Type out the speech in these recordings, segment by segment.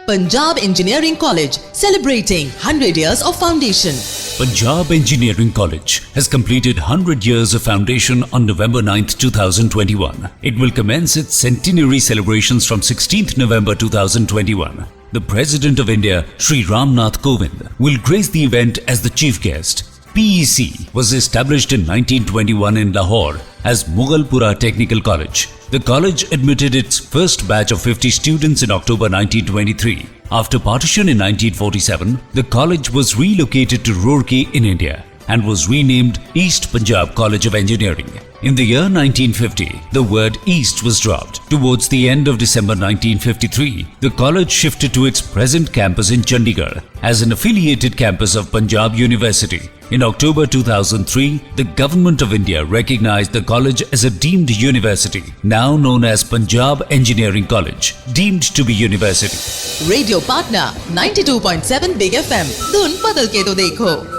Punjab Engineering College, celebrating 100 years of foundation. Punjab Engineering College has completed 100 years of foundation on November 9th, 2021. It will commence its centenary celebrations from 16th November 2021. The President of India, Shri Ram Nath Kovind, will grace the event as the chief guest. PEC was established in 1921 in Lahore as Mughalpura Technical College. The college admitted its first batch of 50 students in October 1923. After partition in 1947, the college was relocated to Roorkee in India and was renamed East Punjab College of Engineering. In the year 1950, the word East was dropped. Towards the end of December 1953, the college shifted to its present campus in Chandigarh as an affiliated campus of Punjab University. In October 2003, the Government of India recognized the college as a deemed university, now known as Punjab Engineering College, deemed to be university. Radio partner 92.7 Big FM. धुन बदल के तो देखो.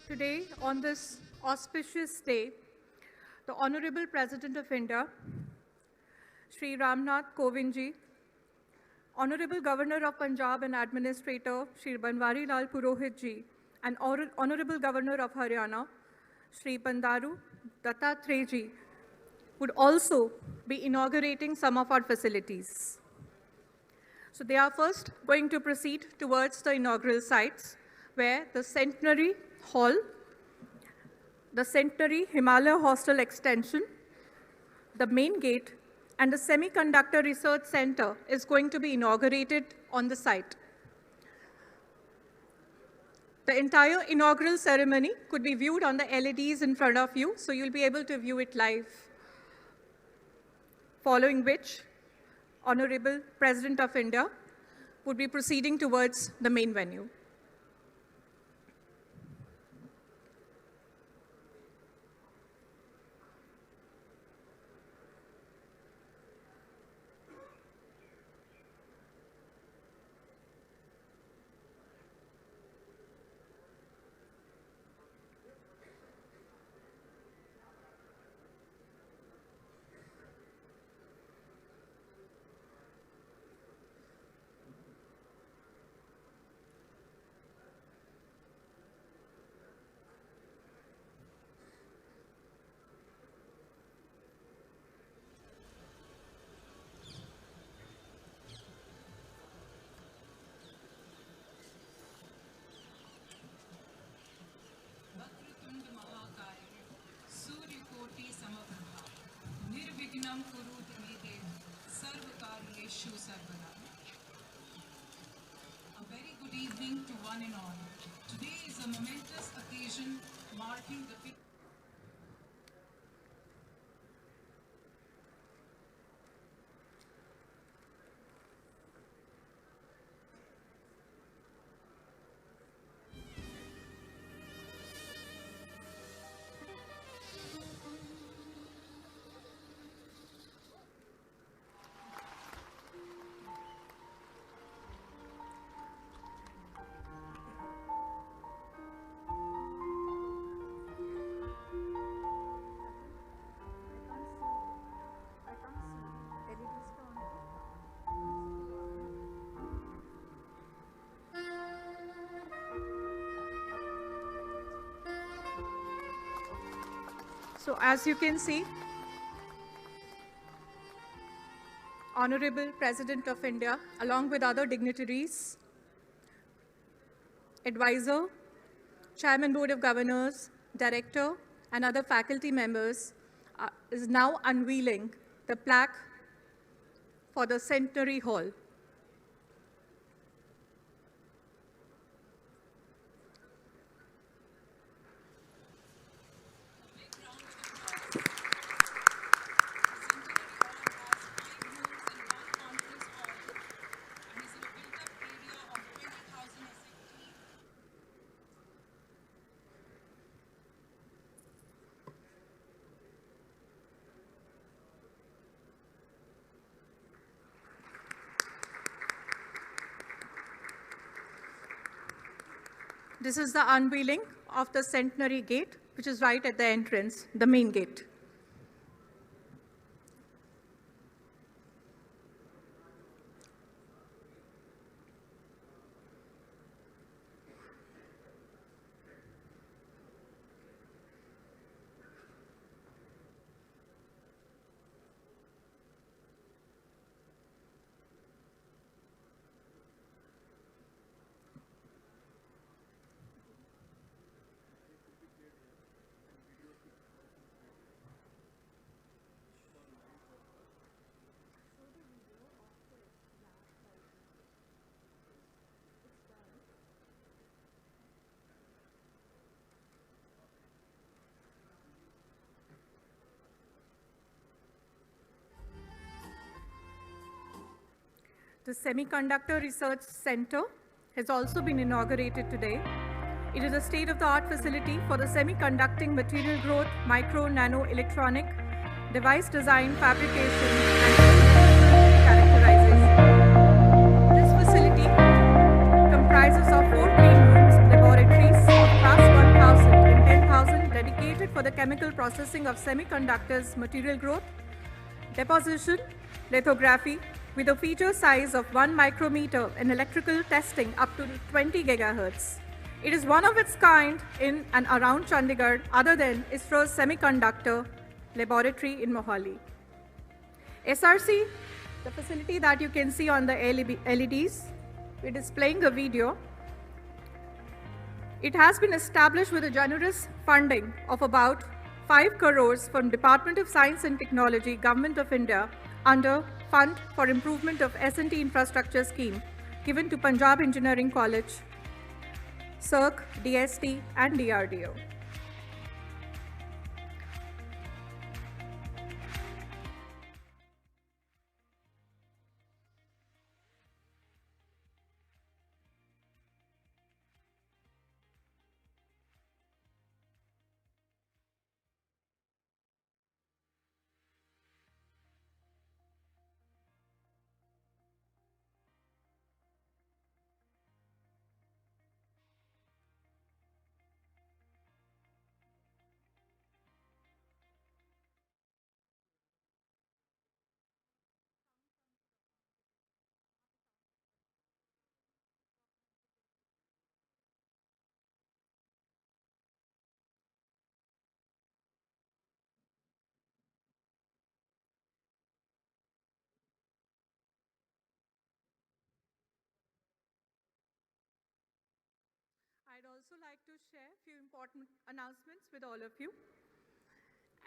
Today, on this auspicious day, the Honorable President of India, Shri Ram Nath Kovind ji, Honorable Governor of Punjab and Administrator, Shri Banwari Lal Purohit ji, and Honorable Governor of Haryana, Shri Bandaru Dattatreya ji, would also be inaugurating some of our facilities. So they are first going to proceed towards the inaugural sites, where the Centenary Hall, the Centenary Himalaya Hostel Extension, the main gate, and the Semiconductor Research Center is going to be inaugurated on the site. The entire inaugural ceremony could be viewed on the LEDs in front of you, so you'll be able to view it live. Following which, Honorable President of India would be proceeding towards the main venue. A very good evening to one and all. Today is a momentous occasion marking the So as you can see, Honorable President of India, along with other dignitaries, advisor, Chairman Board of Governors, Director, and other faculty members is now unveiling the plaque for the Centenary Hall. This is the unveiling of the Centenary Gate, which is right at the entrance, the main gate. The Semiconductor Research Center has also been inaugurated today. It is a state-of-the-art facility for the semiconducting material growth, micro, nano, electronic, device design, fabrication, and characterization. This facility comprises of 4 clean rooms, laboratories of class 1,000 and 10,000 dedicated for the chemical processing of semiconductors, material growth, deposition, lithography, with a feature size of 1 micrometer and electrical testing up to 20 gigahertz. It is one of its kind in and around Chandigarh, other than ISRO's semiconductor laboratory in Mohali. SRC, the facility that you can see on the LEDs, we're displaying a video. It has been established with a generous funding of about 5 crores from Department of Science and Technology, Government of India, under Fund for Improvement of S&T Infrastructure Scheme given to Punjab Engineering College, CERC, DST, and DRDO. I'd also like to share a few important announcements with all of you.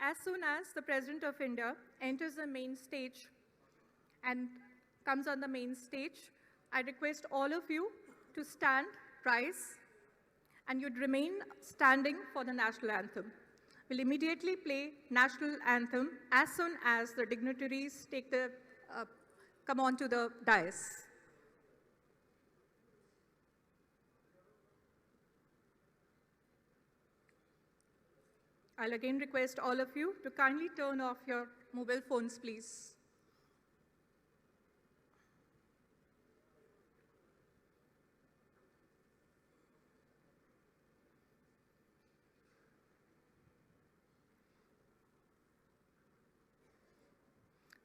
As soon as the President of India enters the main stage and comes on the main stage, I request all of you to stand, rise, and you'd remain standing for the national anthem. We'll immediately play national anthem as soon as the dignitaries come onto the dais. I'll again request all of you to kindly turn off your mobile phones, please.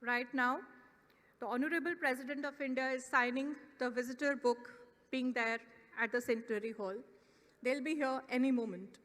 Right now, the Honorable President of India is signing the visitor book being there at the Centenary Hall. They'll be here any moment.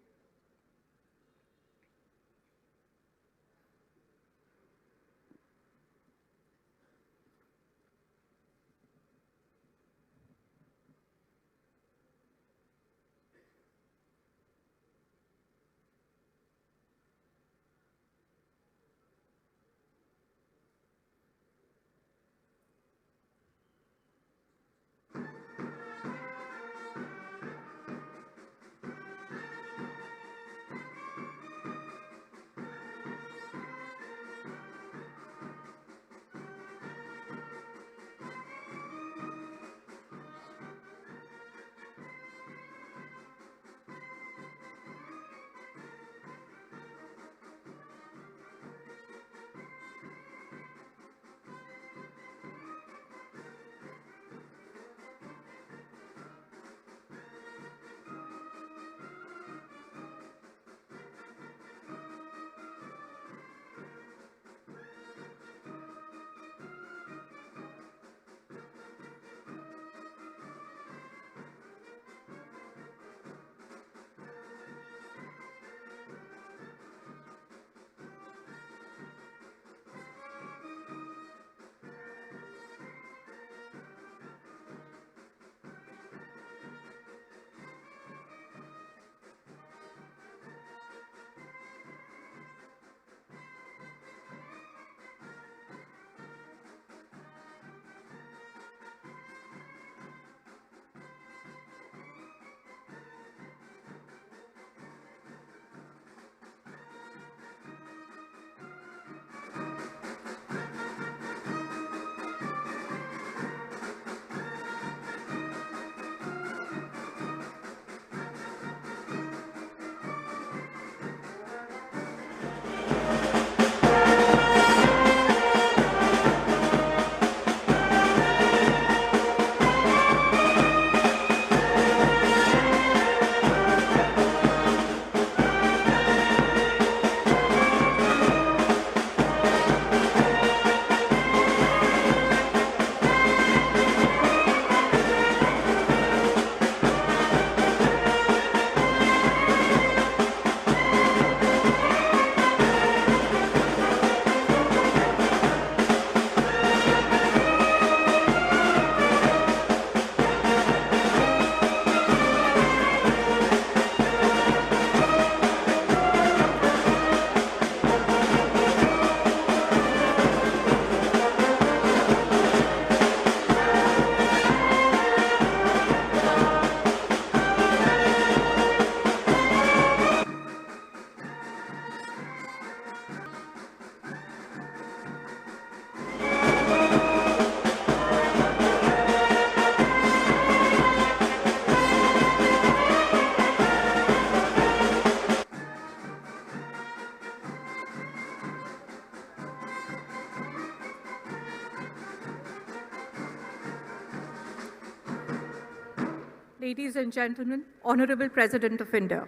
Ladies and gentlemen, Honorable President of India.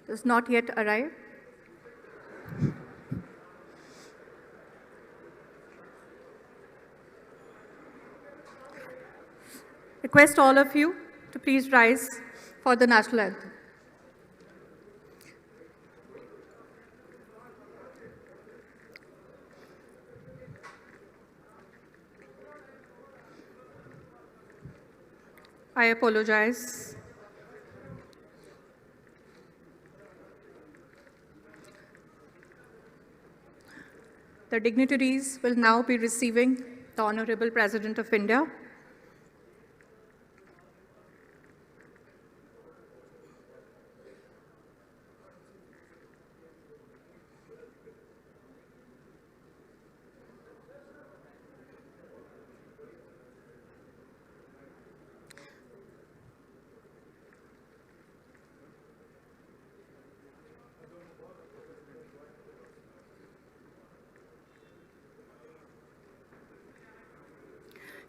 Does not yet arrive. Request all of you to please rise for the national anthem. I apologize. The dignitaries will now be receiving the Honorable President of India.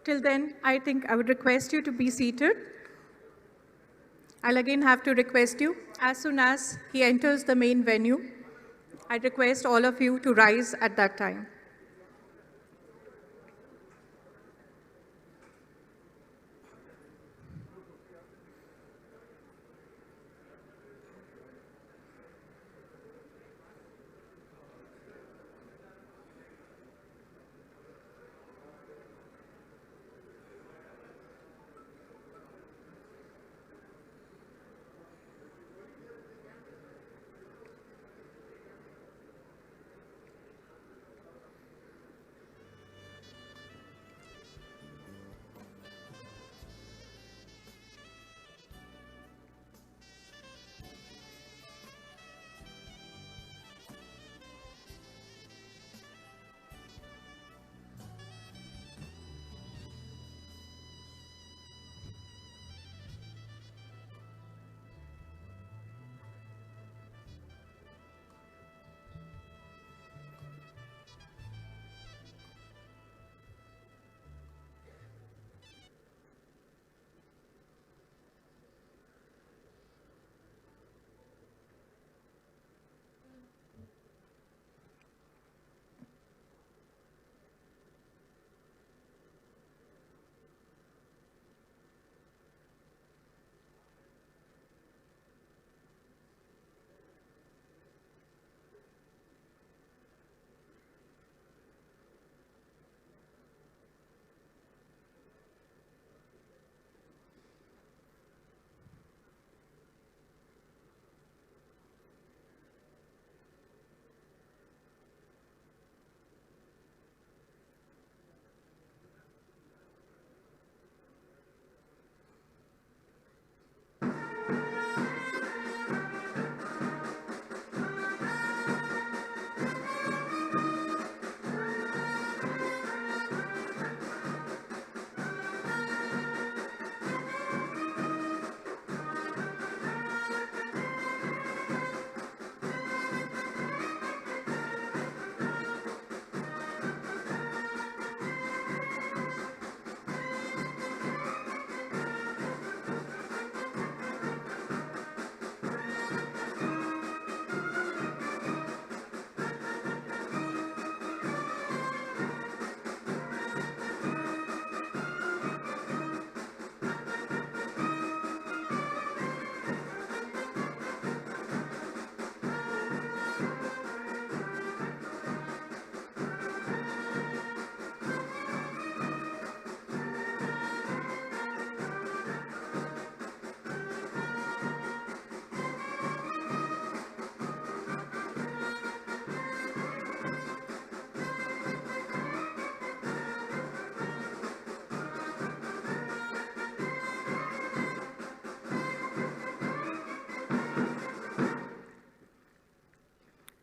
Till then, I think I would request you to be seated. I'll again have to request you, as soon as he enters the main venue, I request all of you to rise at that time.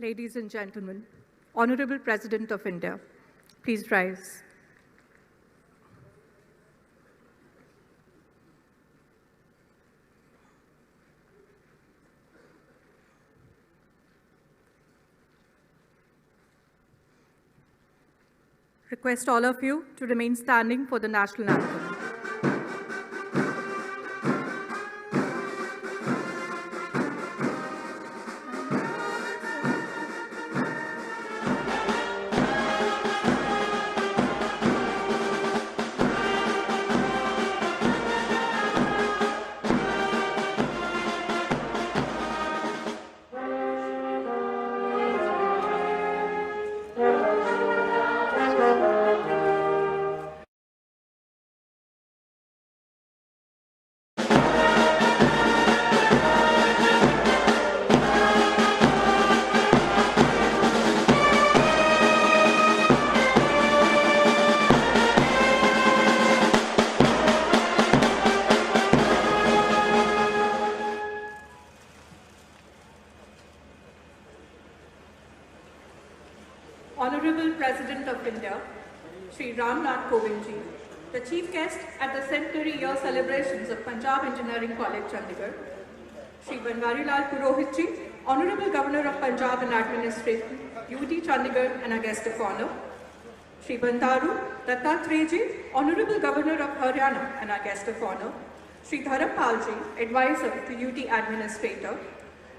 Ladies and gentlemen, Honorable President of India, please rise. Request all of you to remain standing for the national anthem. India, Shri Ramnath Kovind Ji, the Chief Guest at the Centenary Year celebrations of Punjab Engineering College, Chandigarh, Shri Banwarilal Purohit Ji, Honorable Governor of Punjab and Administration, UT Chandigarh, and a guest of honor, Shri Bandaru Dattatreya Ji, Honorable Governor of Haryana, and our guest of honor, Shri Dharampal Ji, Advisor to UT Administrator,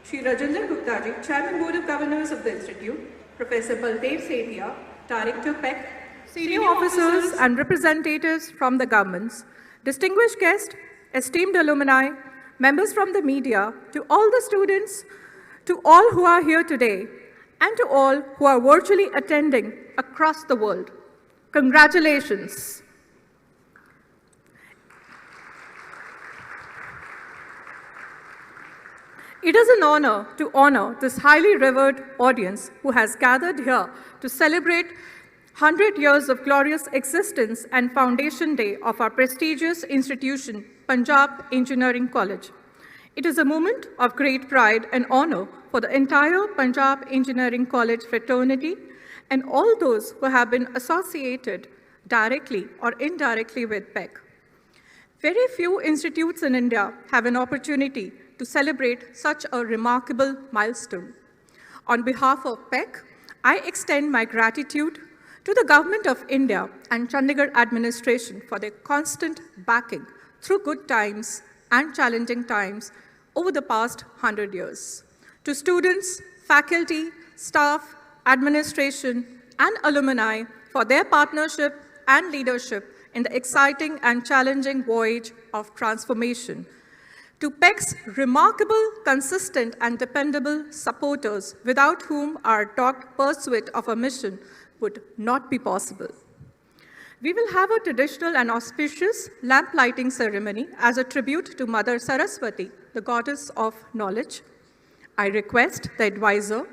Shri Rajendra Gupta Ji, Chairman Board of Governors of the Institute, Professor Baldev Sethia, Director PEC, senior officers and representatives from the governments, distinguished guests, esteemed alumni, members from the media, to all the students, to all who are here today, and to all who are virtually attending across the world. Congratulations. It is an honor to honor this highly revered audience who has gathered here to celebrate 100 years of glorious existence and foundation day of our prestigious institution, Punjab Engineering College. It is a moment of great pride and honor for the entire Punjab Engineering College fraternity and all those who have been associated directly or indirectly with PEC. Very few institutes in India have an opportunity to celebrate such a remarkable milestone. On behalf of PEC, I extend my gratitude to the Government of India and Chandigarh administration for their constant backing through good times and challenging times over the past 100 years. To students, faculty, staff, administration, and alumni for their partnership and leadership in the exciting and challenging voyage of transformation. To PEC's remarkable, consistent, and dependable supporters, without whom our dogged pursuit of a mission would not be possible. We will have a traditional and auspicious lamp lighting ceremony as a tribute to Mother Saraswati, the goddess of knowledge. I request the advisor,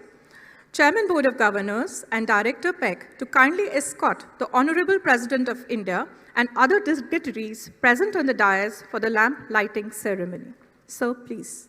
Chairman Board of Governors, and Director PEC to kindly escort the Honorable President of India and other dignitaries present on the dais for the lamp lighting ceremony. Sir, please.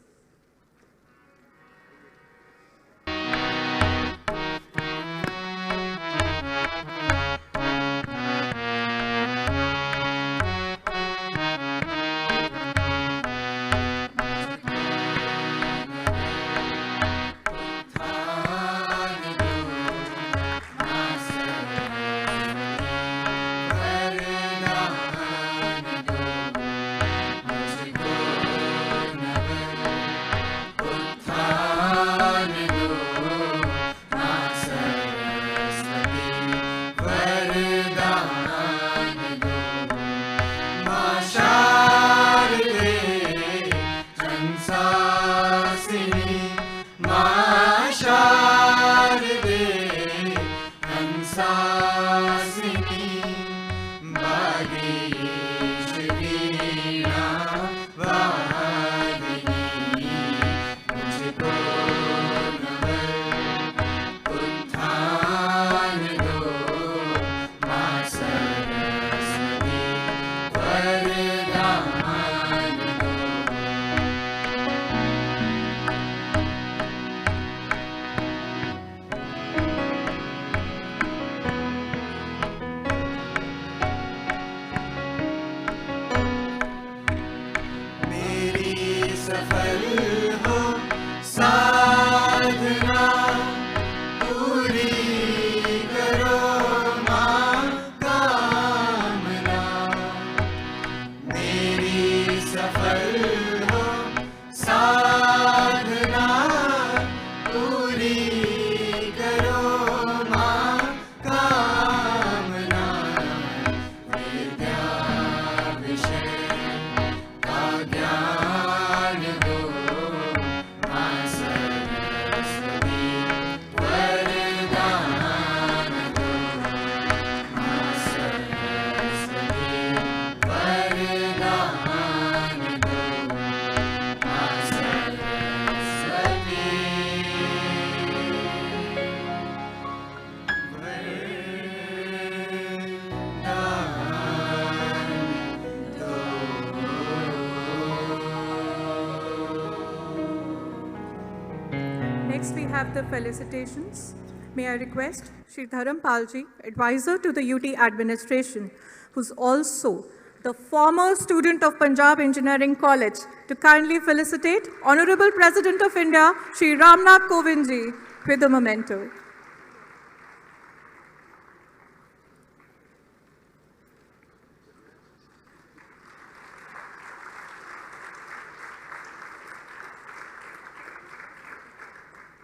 Next, we have the felicitations. May I request Shri Dharampalji, advisor to the UT administration, who's also the former student of Punjab Engineering College, to kindly felicitate Honorable President of India, Shri Ramnath Kovind ji, with a memento.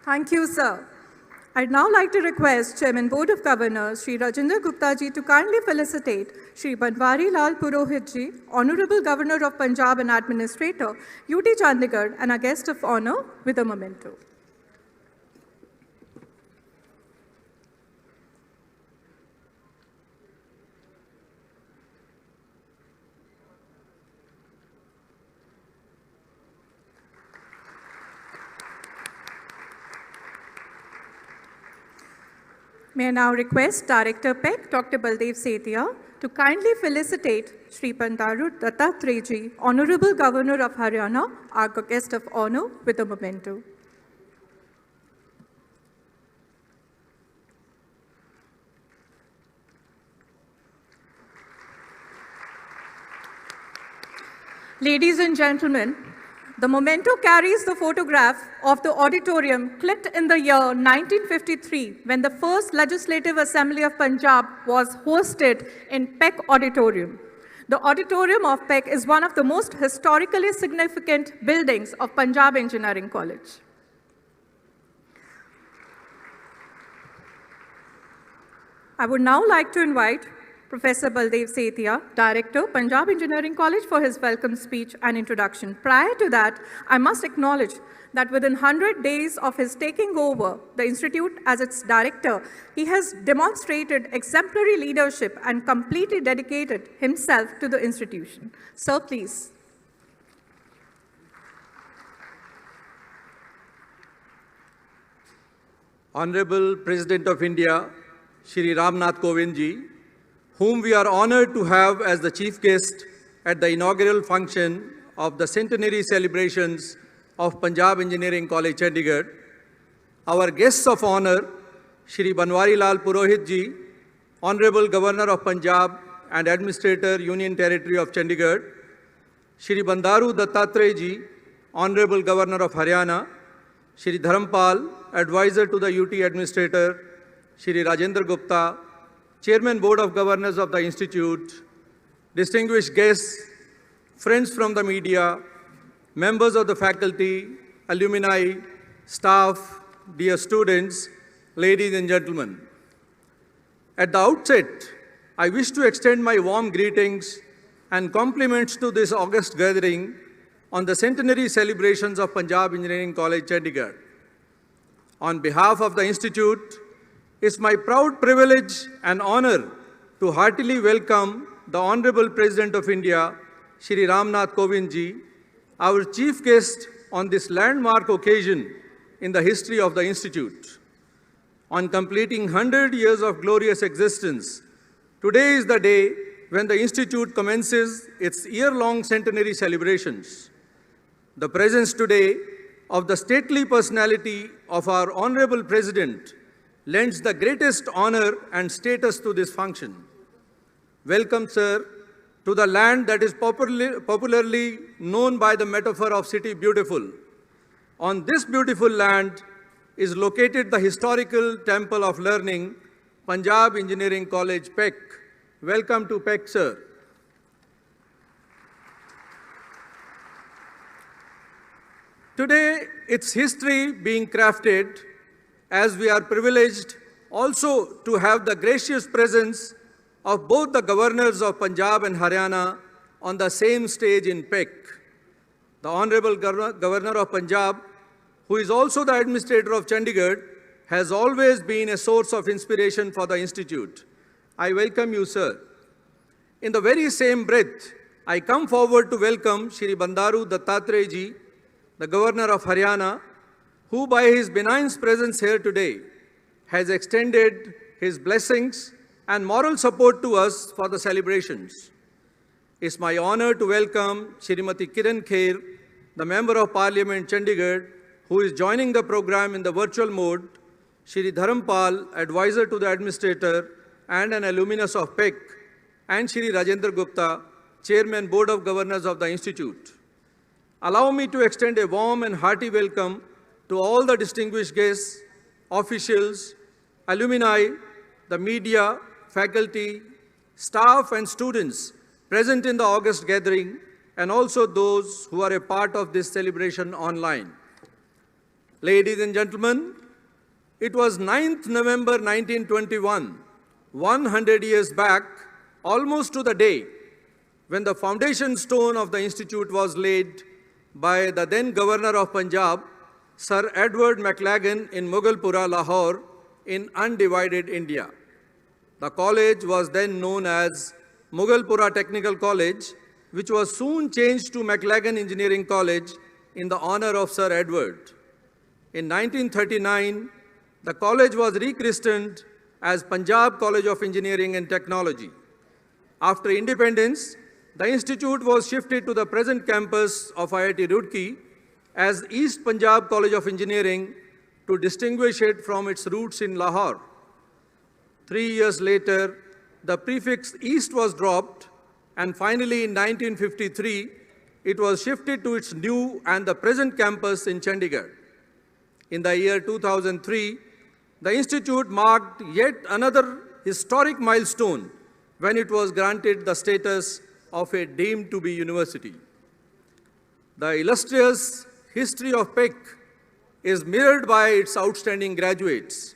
Thank you, sir. I'd now like to request Chairman Board of Governors, Shri Rajendra Gupta ji, to kindly felicitate Shri Banwari Lal Purohit ji, Honorable Governor of Punjab and Administrator, UT Chandigarh, and a guest of honor with a memento. May I now request Director PEC, Dr. Baldev Sethia, to kindly felicitate Shri Bandaru Dattatreya ji, Honorable Governor of Haryana, our guest of honor, with a memento. Ladies and gentlemen, the memento carries the photograph of the auditorium clipped in the year 1953 when the first Legislative Assembly of Punjab was hosted in PEC Auditorium. The auditorium of PEC is one of the most historically significant buildings of Punjab Engineering College. I would now like to invite Professor Baldev Sethia, Director, Punjab Engineering College, for his welcome speech and introduction. Prior to that, I must acknowledge that within 100 days of his taking over the institute as its director, he has demonstrated exemplary leadership and completely dedicated himself to the institution. Sir, please. Honorable President of India, Shri Ramnath Kovind ji, whom we are honored to have as the chief guest at the inaugural function of the centenary celebrations of Punjab Engineering College, Chandigarh. Our guests of honor, Shri Banwari Lal Purohit ji, Honorable Governor of Punjab and Administrator, Union Territory of Chandigarh, Shri Bandaru Dattatreya ji, Honorable Governor of Haryana, Shri Dharampal, Advisor to the UT Administrator, Shri Rajendra Gupta, Chairman Board of Governors of the Institute, distinguished guests, friends from the media, members of the faculty, alumni, staff, dear students, ladies and gentlemen. At the outset, I wish to extend my warm greetings and compliments to this august gathering on the centenary celebrations of Punjab Engineering College, Chandigarh. On behalf of the Institute, it's my proud privilege and honor to heartily welcome the Honorable President of India, Shri Ramnath Kovind ji, our chief guest on this landmark occasion in the history of the Institute. On completing 100 years of glorious existence, today is the day when the Institute commences its year-long centenary celebrations. The presence today of the stately personality of our Honorable President lends the greatest honor and status to this function. Welcome, sir, to the land that is popularly known by the metaphor of City Beautiful. On this beautiful land is located the historical Temple of Learning, Punjab Engineering College, PEC. Welcome to PEC, sir. Today, its history being crafted as we are privileged also to have the gracious presence of both the governors of Punjab and Haryana on the same stage in PEC. The Honorable Governor of Punjab, who is also the Administrator of Chandigarh, has always been a source of inspiration for the Institute. I welcome you, sir. In the very same breath, I come forward to welcome Shri Bandaru Dattatreya ji, the Governor of Haryana, who by his benign presence here today has extended his blessings and moral support to us for the celebrations. It's my honor to welcome Shrimati Kiran Kher, the Member of Parliament, Chandigarh, who is joining the program in the virtual mode, Shri Dharampal, advisor to the administrator and an alumnus of PEC, and Shri Rajendra Gupta, Chairman Board of Governors of the Institute. Allow me to extend a warm and hearty welcome to all the distinguished guests, officials, alumni, the media, faculty, staff and students present in the August gathering, and also those who are a part of this celebration online. Ladies and gentlemen, it was 9th November 1921, 100 years back, almost to the day, when the foundation stone of the institute was laid by the then Governor of Punjab, Sir Edward McLagan in Mughalpura, Lahore, in undivided India. The college was then known as Mughalpura Technical College, which was soon changed to McLagan Engineering College in the honor of Sir Edward. In 1939, the college was rechristened as Punjab College of Engineering and Technology. After independence, the institute was shifted to the present campus of IIT Roorkee as East Punjab College of Engineering to distinguish it from its roots in Lahore. 3 years later, the prefix East was dropped, and finally in 1953, it was shifted to its new and the present campus in Chandigarh. In the year 2003, the institute marked yet another historic milestone when it was granted the status of a deemed to be university. The illustrious history of PEC is mirrored by its outstanding graduates.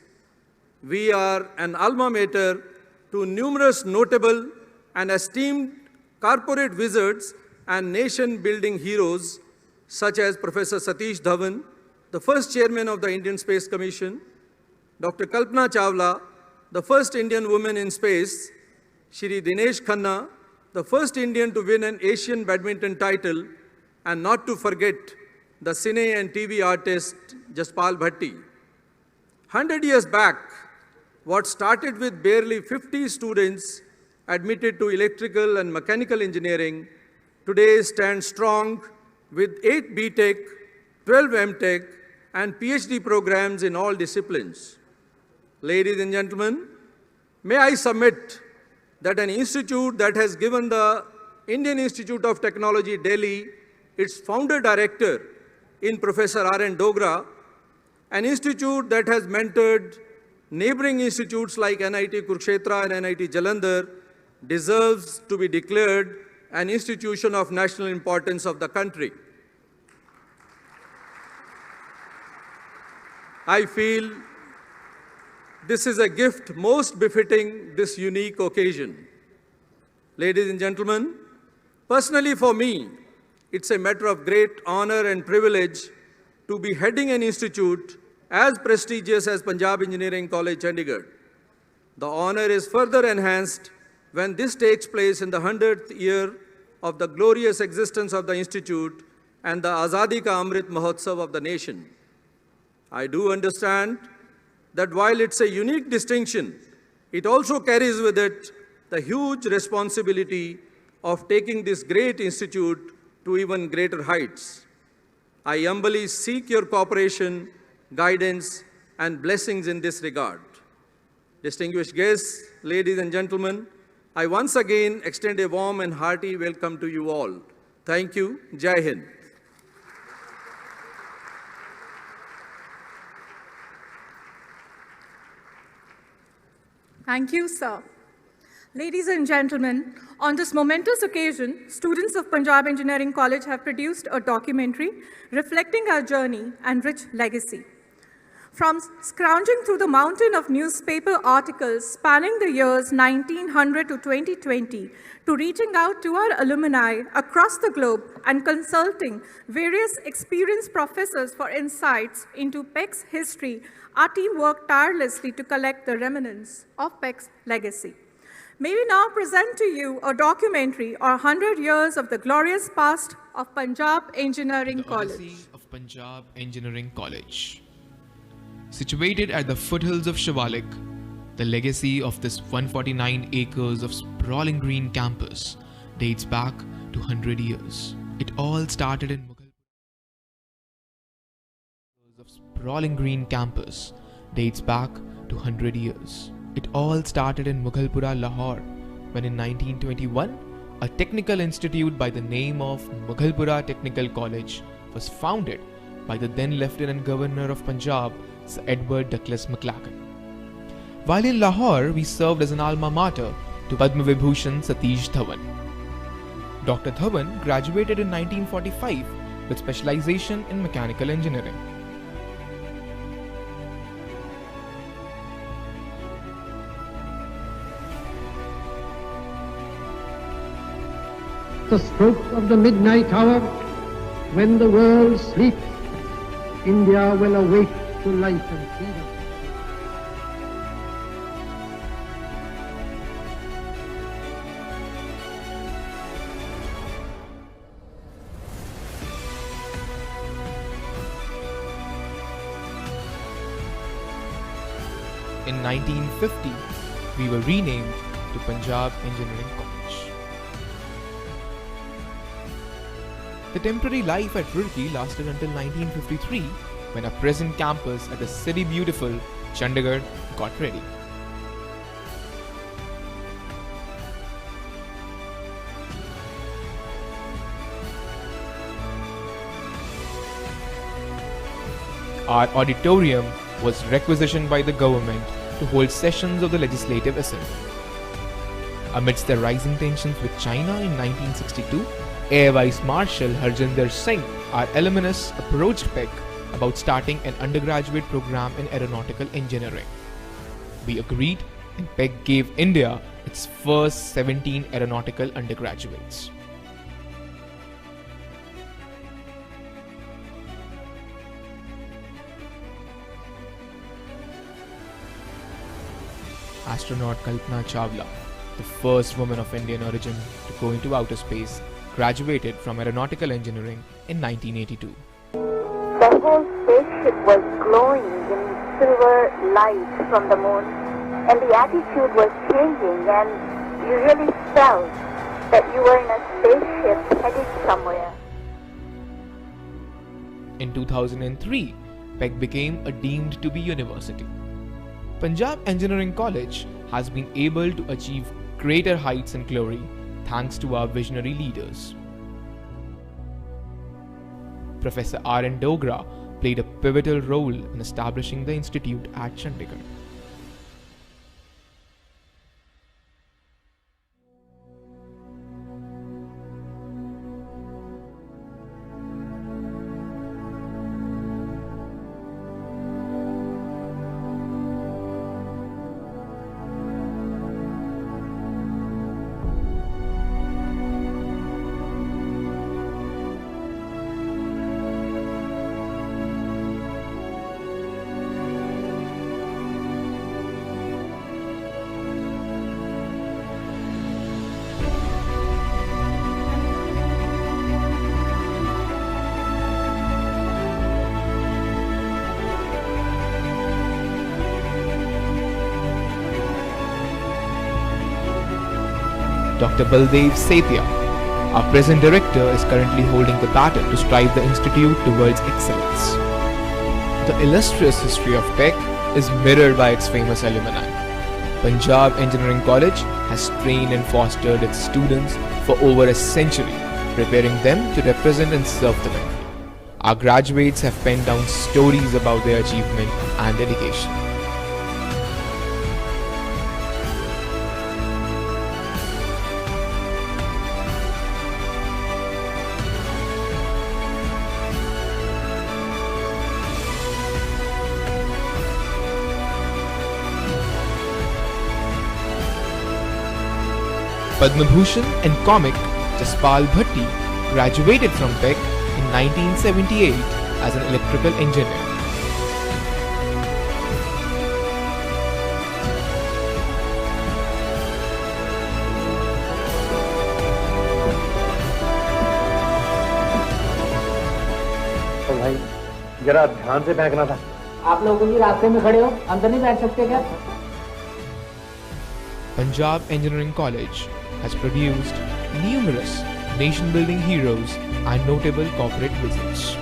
We are an alma mater to numerous notable and esteemed corporate wizards and nation-building heroes such as Professor Satish Dhawan, the first chairman of the Indian Space Commission, Dr. Kalpana Chawla, the first Indian woman in space, Shri Dinesh Khanna, the first Indian to win an Asian badminton title, and not to forget the cine and TV artist Jaspal Bhatti. 100 years back, what started with barely 50 students admitted to electrical and mechanical engineering today stands strong with 8 BTech, 12 MTech, and PhD programs in all disciplines. Ladies and gentlemen, may I submit that an institute that has given the Indian Institute of Technology, Delhi, its founder director in Professor R.N. Dogra, an institute that has mentored neighboring institutes like NIT Kurukshetra and NIT Jalandhar, deserves to be declared an institution of national importance of the country. I feel this is a gift most befitting this unique occasion. Ladies and gentlemen, personally for me, it's a matter of great honor and privilege to be heading an institute as prestigious as Punjab Engineering College, Chandigarh. The honor is further enhanced when this takes place in the 100th year of the glorious existence of the institute and the Azadi Ka Amrit Mahotsav of the nation. I do understand that while it's a unique distinction, it also carries with it the huge responsibility of taking this great institute to even greater heights. I humbly seek your cooperation, guidance, and blessings in this regard. Distinguished guests, ladies and gentlemen, I once again extend a warm and hearty welcome to you all. Thank you. Jai Hind. Thank you, sir. Ladies and gentlemen, on this momentous occasion, students of Punjab Engineering College have produced a documentary reflecting our journey and rich legacy. From scrounging through the mountain of newspaper articles spanning the years 1900 to 2020, to reaching out to our alumni across the globe and consulting various experienced professors for insights into PEC's history, our team worked tirelessly to collect the remnants of PEC's legacy. May we now present to you a documentary on 100 years of the glorious past of Punjab Engineering College. The Odyssey of Punjab Engineering College. Situated at the foothills of Shivalik, the legacy of this 149 acres of sprawling green campus dates back to 100 years. It all started in Mughalpura. Of sprawling green campus dates back to 100 years. It all started in Mughalpura, Lahore, when in 1921, a technical institute by the name of Mughalpura Technical College was founded by the then Lieutenant Governor of Punjab, Sir Edward Douglas Maclagan. While in Lahore, we served as an alma mater to Padma Vibhushan Satish Dhawan. Dr. Dhawan graduated in 1945 with specialization in mechanical engineering. The stroke of the midnight hour, when the world sleeps, India will awake to life and freedom. In 1950, we were renamed to Punjab Engineering College. The temporary life at Roorkee lasted until 1953, when our present campus at the city beautiful Chandigarh got ready. Our auditorium was requisitioned by the government to hold sessions of the Legislative Assembly. Amidst the rising tensions with China in 1962, Air Vice Marshal Harjinder Singh, our alumnus, approached PEG about starting an undergraduate program in aeronautical engineering. We agreed, and PEG gave India its first 17 aeronautical undergraduates. Astronaut Kalpana Chawla, the first woman of Indian origin to go into outer space, graduated from aeronautical engineering in 1982. The whole spaceship was glowing in silver light from the moon, and the attitude was changing, and you really felt that you were in a spaceship headed somewhere. In 2003, PEG became a deemed to be university. Punjab Engineering College has been able to achieve greater heights and glory thanks to our visionary leaders. Professor R.N. Dogra played a pivotal role in establishing the institute at Chandigarh. Dr. Baldev Sethia, our present director, is currently holding the baton to strive the institute towards excellence. The illustrious history of PEG is mirrored by its famous alumni. Punjab Engineering College has trained and fostered its students for over a century, preparing them to represent and serve the country. Our graduates have penned down stories about their achievement and dedication. Padma Bhushan and comic Jaspal Bhatti graduated from PEG in 1978 as an electrical engineer. तो भाई जरा ध्यान से फेंकना था। आप लोगों की रास्ते में खड़े हो, अंदर नहीं बैठ सकते क्या? Punjab Engineering College has produced numerous nation-building heroes and notable corporate visits.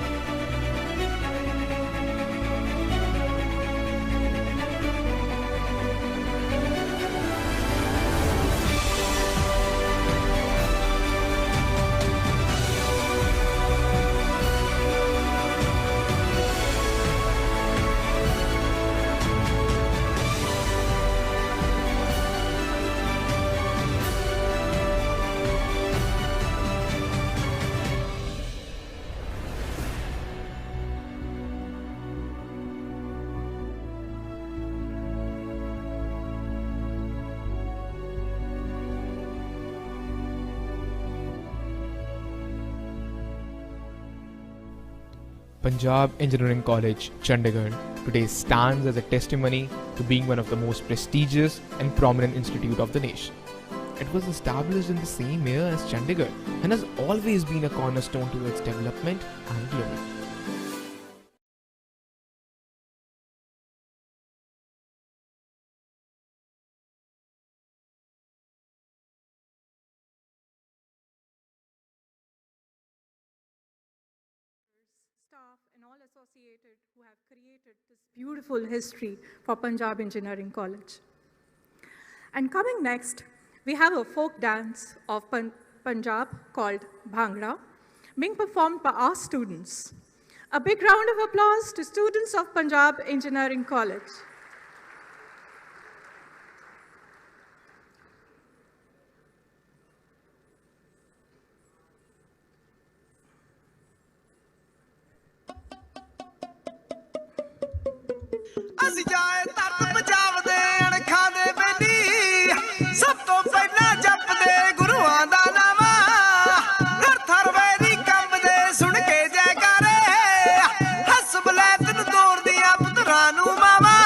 Punjab Engineering College, Chandigarh, today stands as a testimony to being one of the most prestigious and prominent institute of the nation. It was established in the same year as Chandigarh and has always been a cornerstone to its development and glory. Staff and all associated who have created this beautiful history for Punjab Engineering College. And coming next, we have a folk dance of Punjab called Bhangra, being performed by our students. A big round of applause to students of Punjab Engineering College. ਅਸੀਂ ਜਾਏ ਤਰਤ ਪੰਜਾਬ ਦੇ ਅਣਖਾਂ ਦੇ ਬੈਲੀ ਸਭ ਤੋਂ ਪਹਿਲਾਂ ਜਪਦੇ ਗੁਰੂਆਂ ਦਾ ਨਾਮ ਹਰ ਥਰ ਵੈਰੀ ਕੰਬਦੇ ਸੁਣ ਕੇ ਜੈਕਾਰੇ ਹੱਸ ਬਲੈਤ ਨੂੰ ਤੋੜਦੀਆਂ ਪੁੱਤਰਾਂ ਨੂੰ ਮਾਵਾ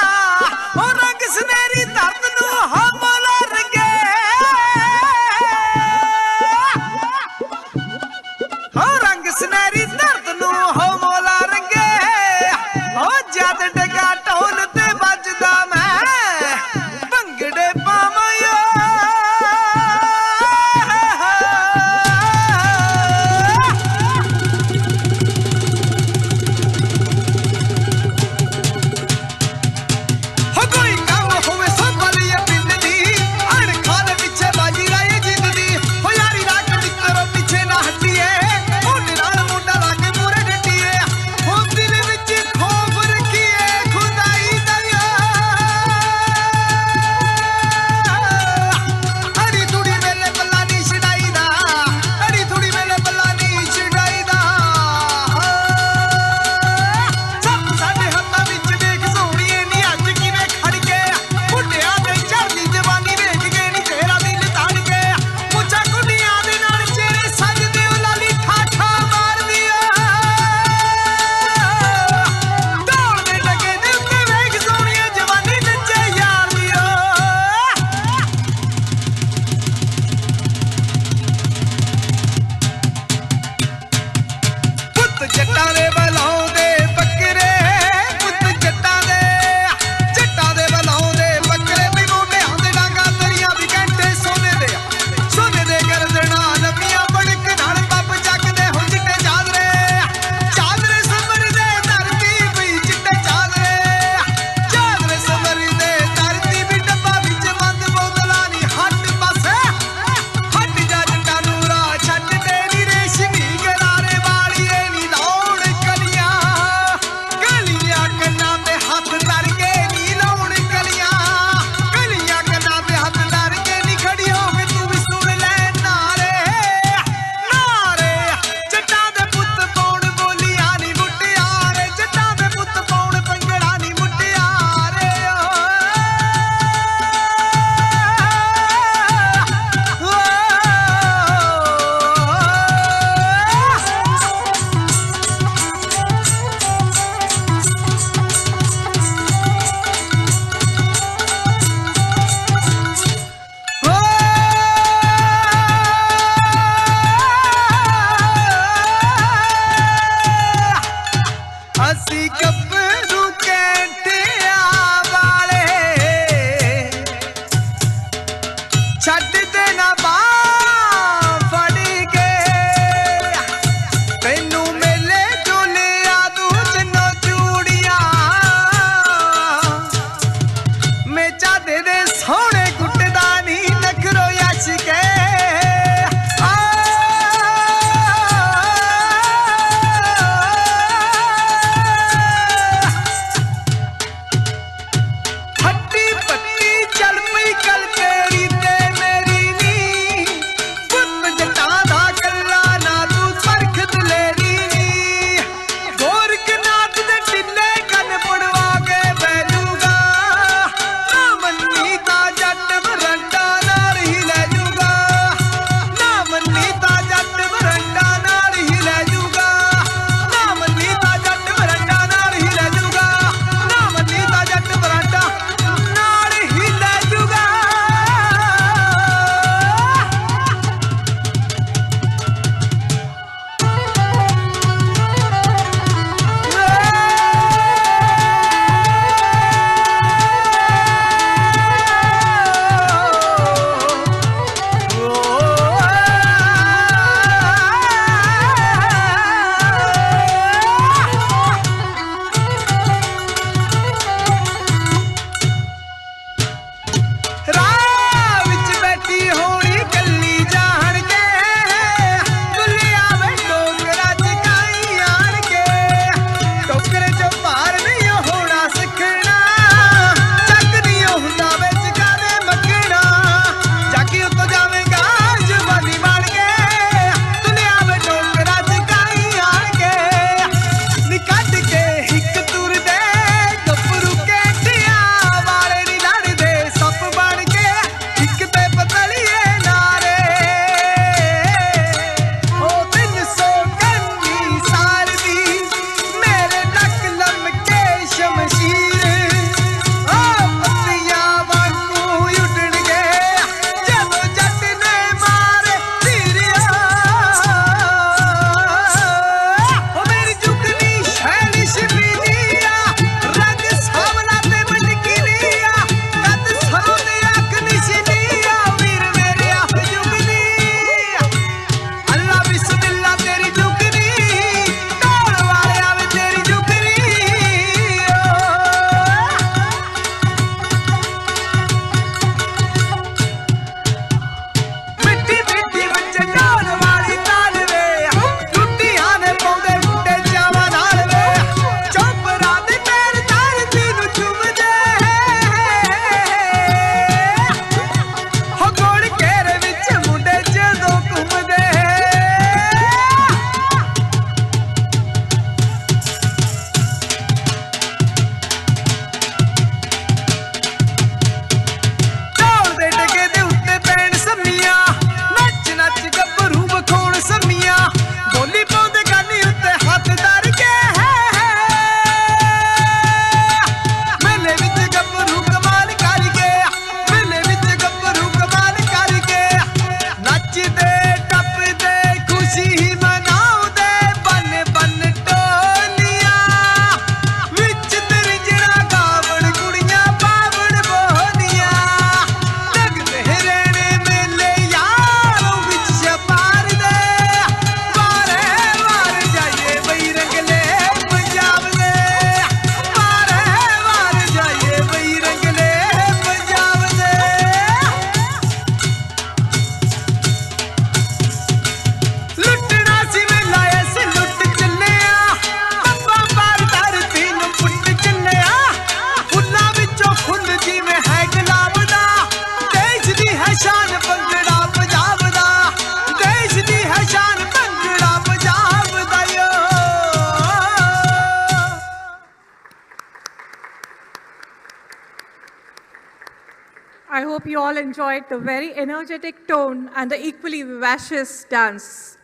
hope you all enjoyed the very energetic tone and the equally vivacious dance.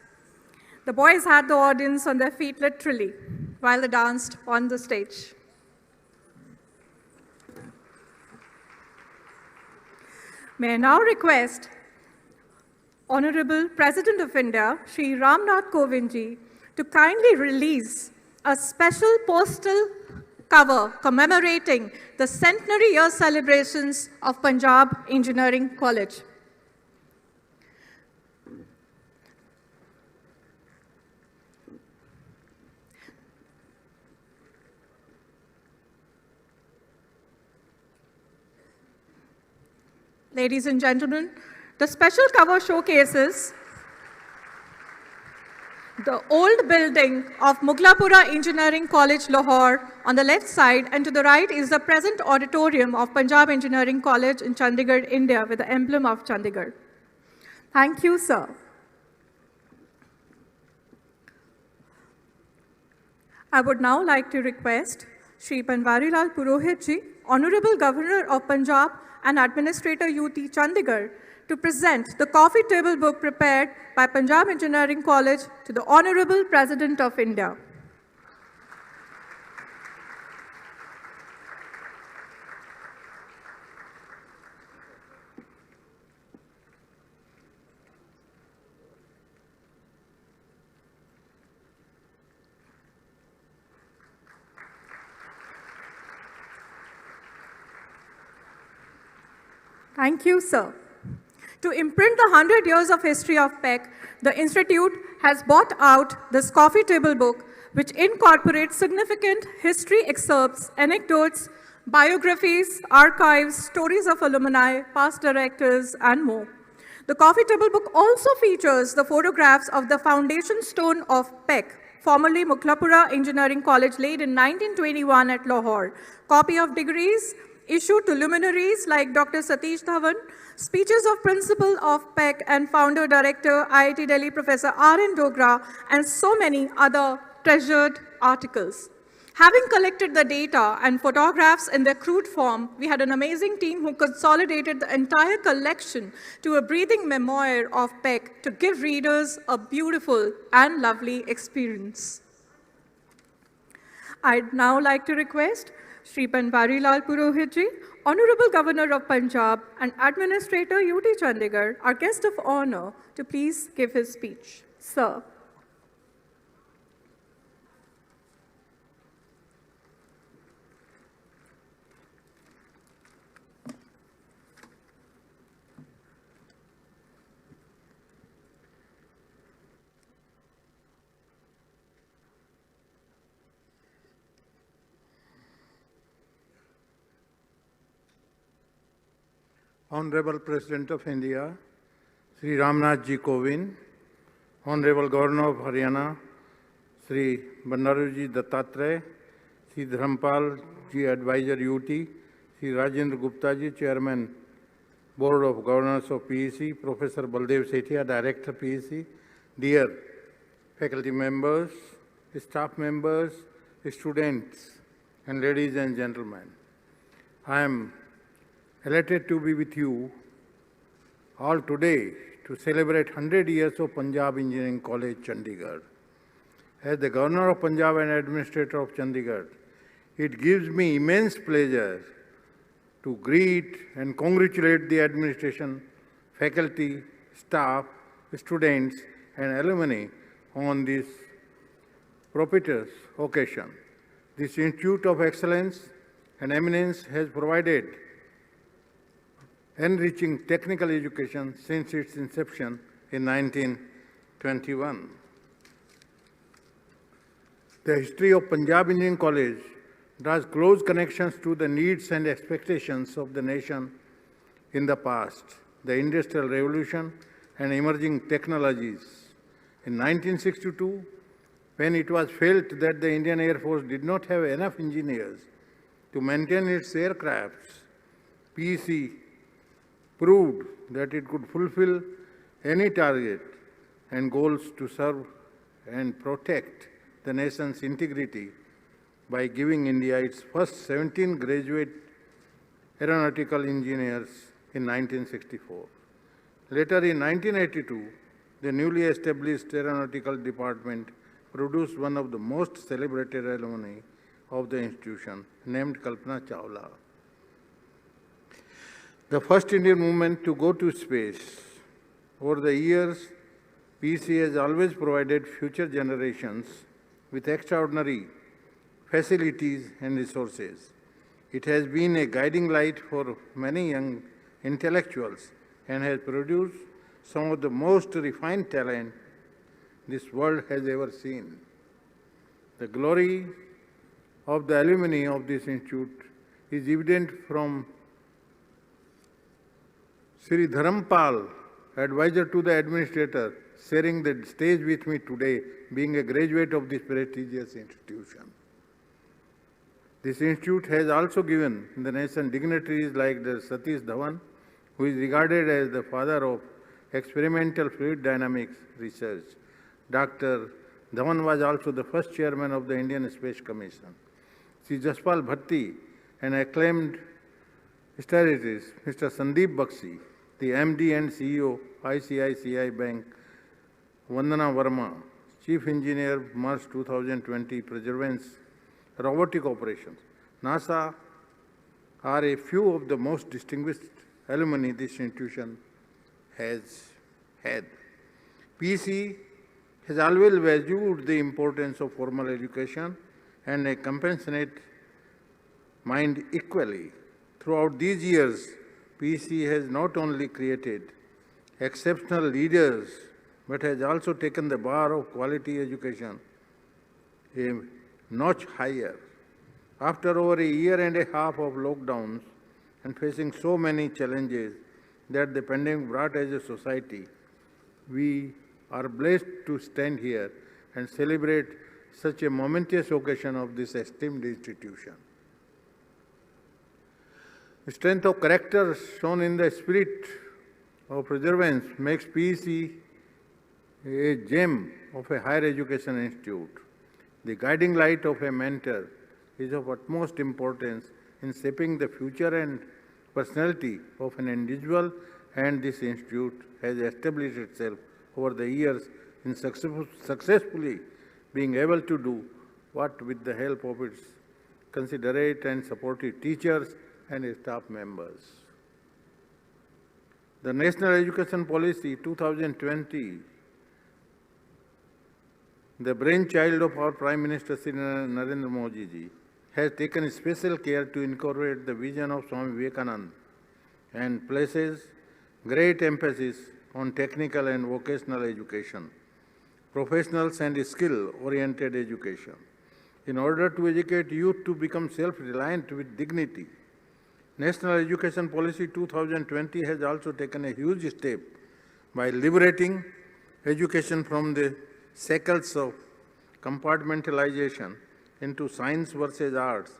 The boys had the audience on their feet literally while they danced on the stage. May I now request Honorable President of India, Shri Ramnath Kovind ji, to kindly release a special postal cover commemorating the centenary year celebrations of Punjab Engineering College. Ladies and gentlemen, the special cover showcases the old building of Mughlapura Engineering College, Lahore on the left side, and to the right is the present auditorium of Punjab Engineering College in Chandigarh, India, with the emblem of Chandigarh. Thank you, sir. I would now like to request Shri Banwarilal Purohit ji, Honorable Governor of Punjab and Administrator UT Chandigarh, to present the coffee table book prepared by Punjab Engineering College to the Honorable President of India. Thank you, sir. To imprint the 100 years of history of PEC, the Institute has brought out this coffee table book, which incorporates significant history excerpts, anecdotes, biographies, archives, stories of alumni, past directors, and more. The coffee table book also features the photographs of the foundation stone of PEC, formerly Mughlapura Engineering College, laid in 1921 at Lahore. Copy of degrees issued to luminaries like Dr. Satish Dhawan, speeches of principal of PEC and founder director IIT Delhi Professor R.N. Dogra, and so many other treasured articles. Having collected the data and photographs in their crude form, we had an amazing team who consolidated the entire collection to a breathing memoir of PEC to give readers a beautiful and lovely experience. I'd now like to request Shri Banwarilal Purohit ji, Honorable Governor of Punjab and Administrator UT Chandigarh, our guest of honor, to please give his speech. Sir. Honorable President of India, Sri Ramnath Ji Kovind, Honorable Governor of Haryana, Sri Bandaruji Dattatreya, Sri Dharampal Ji Advisor UT, Sri Rajendra Gupta Ji, Chairman Board of Governors of PEC, Professor Baldev Sethia, Director PEC, dear faculty members, staff members, students, and ladies and gentlemen, I am elated to be with you all today to celebrate 100 years of Punjab Engineering College, Chandigarh. As the Governor of Punjab and Administrator of Chandigarh, it gives me immense pleasure to greet and congratulate the administration, faculty, staff, students, and alumni on this propitious occasion. This Institute of Excellence and Eminence has provided enriching technical education since its inception in 1921. The history of Punjab Engineering College draws close connections to the needs and expectations of the nation in the past, the Industrial Revolution and emerging technologies. In 1962, when it was felt that the Indian Air Force did not have enough engineers to maintain its aircrafts, PEC proved that it could fulfill any target and goals to serve and protect the nation's integrity by giving India its first 17 graduate aeronautical engineers in 1964. Later in 1982, the newly established Aeronautical Department produced one of the most celebrated alumni of the institution, named Kalpana Chawla. The first Indian woman to go to space. Over the years, PEC has always provided future generations with extraordinary facilities and resources. It has been a guiding light for many young intellectuals and has produced some of the most refined talent this world has ever seen. The glory of the alumni of this institute is evident from Sri Dharampal, advisor to the administrator, sharing the stage with me today, being a graduate of this prestigious institution. This institute has also given the nation dignitaries like the Satish Dhawan, who is regarded as the father of experimental fluid dynamics research. Dr. Dhawan was also the first chairman of the Indian Space Commission. Sri Jaspal Bhatti, an acclaimed strategist, Mr. Sandeep Bakshi, the MD and CEO, ICICI Bank, Vandana Verma, Chief Engineer, March 2020, Preservance, Robotic Operations. NASA are a few of the most distinguished alumni this institution has had. PEC has always valued the importance of formal education and a compassionate mind equally. Throughout these years, PEC has not only created exceptional leaders, but has also taken the bar of quality education a notch higher. After over a year and a half of lockdowns and facing so many challenges that the pandemic brought as a society, we are blessed to stand here and celebrate such a momentous occasion of this esteemed institution. The strength of character shown in the spirit of perseverance makes PEC a gem of a higher education institute. The guiding light of a mentor is of utmost importance in shaping the future and personality of an individual, and this institute has established itself over the years in successfully being able to do what with the help of its considerate and supportive teachers and staff members. The National Education Policy 2020, the brainchild of our Prime Minister Sri Narendra Modi ji, has taken special care to incorporate the vision of Swami Vivekananda and places great emphasis on technical and vocational education, professionals and skill-oriented education. In order to educate youth to become self-reliant with dignity, National Education Policy 2020 has also taken a huge step by liberating education from the shackles of compartmentalization into science versus arts,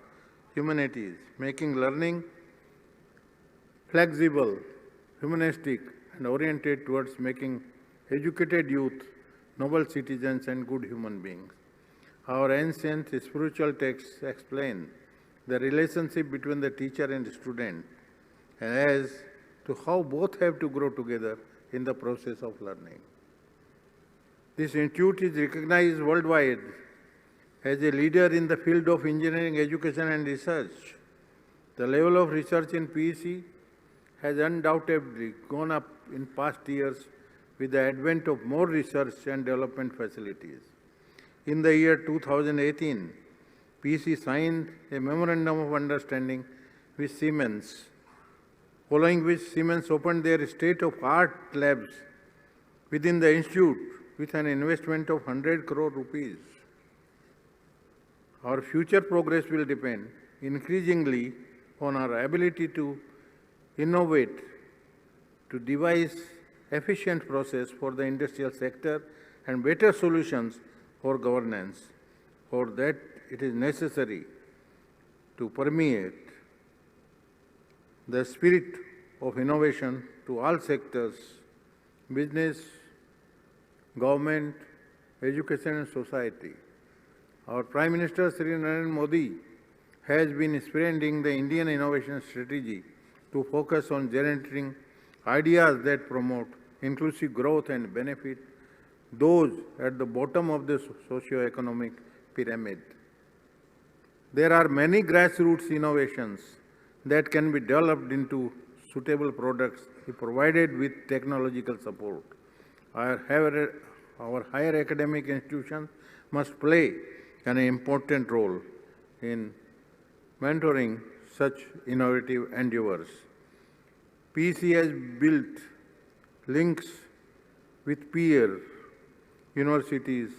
humanities, making learning flexible, humanistic, and oriented towards making educated youth noble citizens and good human beings. Our ancient spiritual texts explain the relationship between the teacher and the student, and as to how both have to grow together in the process of learning. This institute is recognized worldwide as a leader in the field of engineering, education and research. The level of research in PEC has undoubtedly gone up in past years with the advent of more research and development facilities. In the year 2018, PEC signed a Memorandum of Understanding with Siemens, following which Siemens opened their state-of-art labs within the institute with an investment of 100 crore rupees. Our future progress will depend increasingly on our ability to innovate, to devise efficient process for the industrial sector and better solutions for governance. For that, it is necessary to permeate the spirit of innovation to all sectors, business, government, education and society. Our Prime Minister Sri Narendra Modi has been spearheading the Indian innovation strategy to focus on generating ideas that promote inclusive growth and benefit those at the bottom of the socio-economic pyramid. There are many grassroots innovations that can be developed into suitable products if provided with technological support. Our higher academic institutions must play an important role in mentoring such innovative endeavors. PEC has built links with peer universities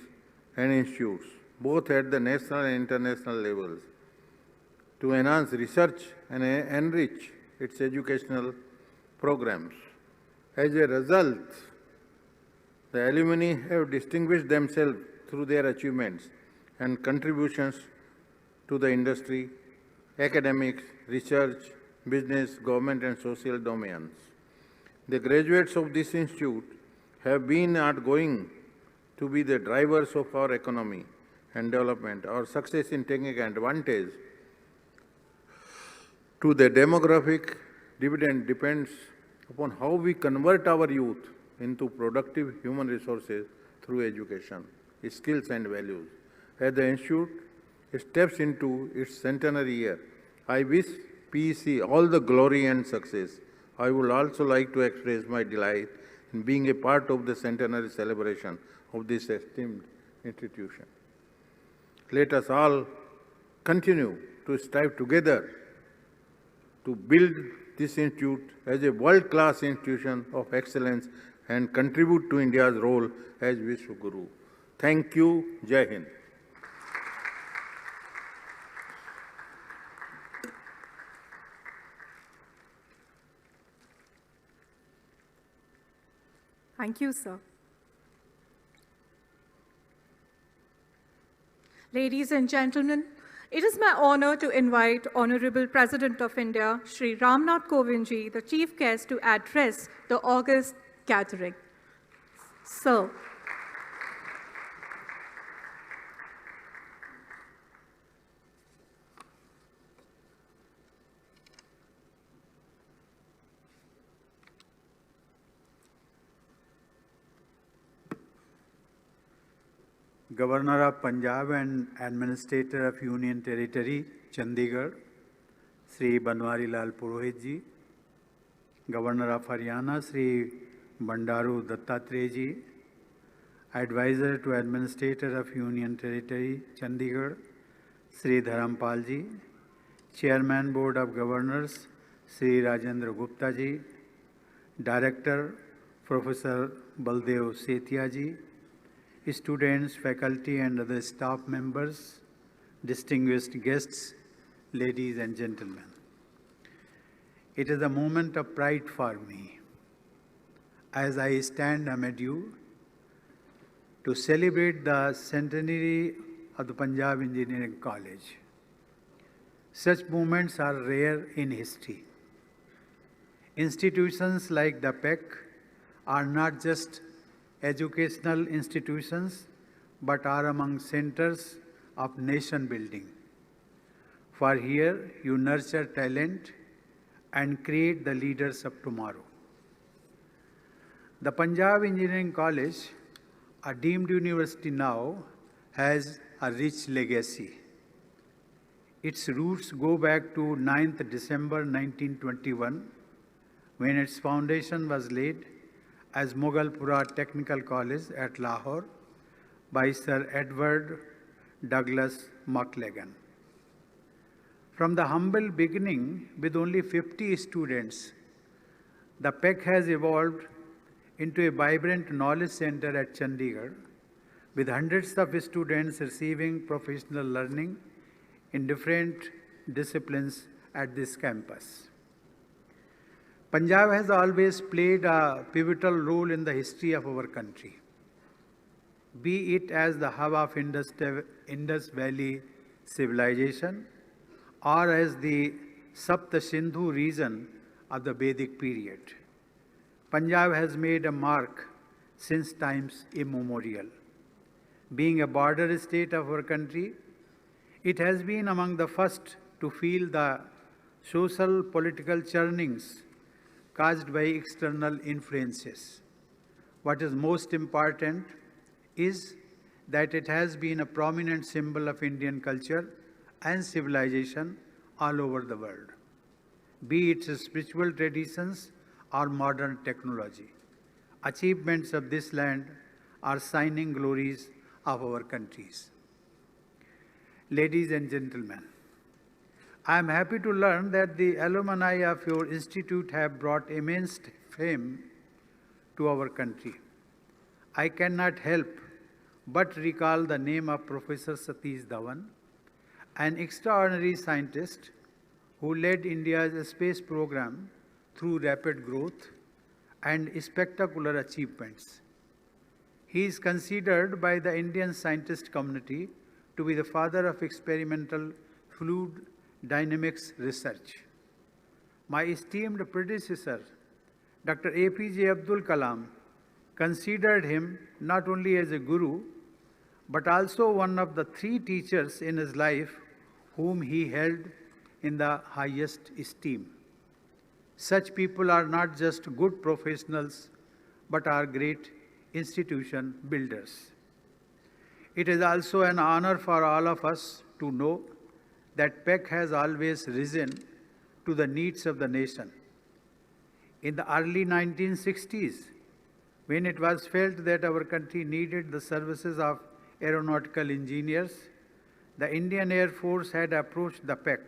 and institutes, both at the national and international levels, to enhance research and enrich its educational programs. As a result, the alumni have distinguished themselves through their achievements and contributions to the industry, academics, research, business, government, and social domains. The graduates of this institute have been and are going to be the drivers of our economy and development. Our success in taking advantage to the demographic dividend depends upon how we convert our youth into productive human resources through education, skills and values. As the Institute steps into its centenary year, I wish PEC all the glory and success. I would also like to express my delight in being a part of the centenary celebration of this esteemed institution. Let us all continue to strive together to build this institute as a world-class institution of excellence and contribute to India's role as Vishwaguru. Thank you. Jai Hind. Thank you, sir. Ladies and gentlemen, it is my honor to invite Honorable President of India, Shri Ramnath Kovind ji, the chief guest, to address the august gathering. Sir. Governor of Punjab and Administrator of Union Territory, Chandigarh, Sri Banwari Lal Purohit ji, Governor of Haryana, Sri Bandaru Dattatreya ji, Advisor to Administrator of Union Territory, Chandigarh, Sri Dharampal ji, Chairman Board of Governors, Sri Rajendra Gupta ji, Director, Professor Baldev Sethia ji, students, faculty and other staff members, distinguished guests, ladies and gentlemen. It is a moment of pride for me as I stand amid you to celebrate the centenary of the Punjab Engineering College. Such moments are rare in history. Institutions like the PEC are not just educational institutions, but are among centers of nation building. For here, you nurture talent and create the leaders of tomorrow. The Punjab Engineering College, a deemed university now, has a rich legacy. Its roots go back to 9th December 1921, when its foundation was laid as Mughalpura Technical College at Lahore by Sir Edward Douglas Maclagan. From the humble beginning with only 50 students, the PEC has evolved into a vibrant knowledge center at Chandigarh with hundreds of students receiving professional learning in different disciplines at this campus. Punjab has always played a pivotal role in the history of our country, be it as the hub of Indus Valley civilization or as the Sapta Sindhu region of the Vedic period. Punjab has made a mark since times immemorial. Being a border state of our country, it has been among the first to feel the social political churnings caused by external influences. What is most important is that it has been a prominent symbol of Indian culture and civilization all over the world, be it spiritual traditions or modern technology. Achievements of this land are shining glories of our countries. Ladies and gentlemen, I am happy to learn that the alumni of your institute have brought immense fame to our country. I cannot help but recall the name of Professor Satish Dhawan, an extraordinary scientist who led India's space program through rapid growth and spectacular achievements. He is considered by the Indian scientist community to be the father of experimental fluid dynamics research. My esteemed predecessor, Dr. APJ Abdul Kalam, considered him not only as a guru, but also one of the three teachers in his life whom he held in the highest esteem. Such people are not just good professionals, but are great institution builders. It is also an honor for all of us to know that PEC has always risen to the needs of the nation. In the early 1960s, when it was felt that our country needed the services of aeronautical engineers, the Indian Air Force had approached the PEC.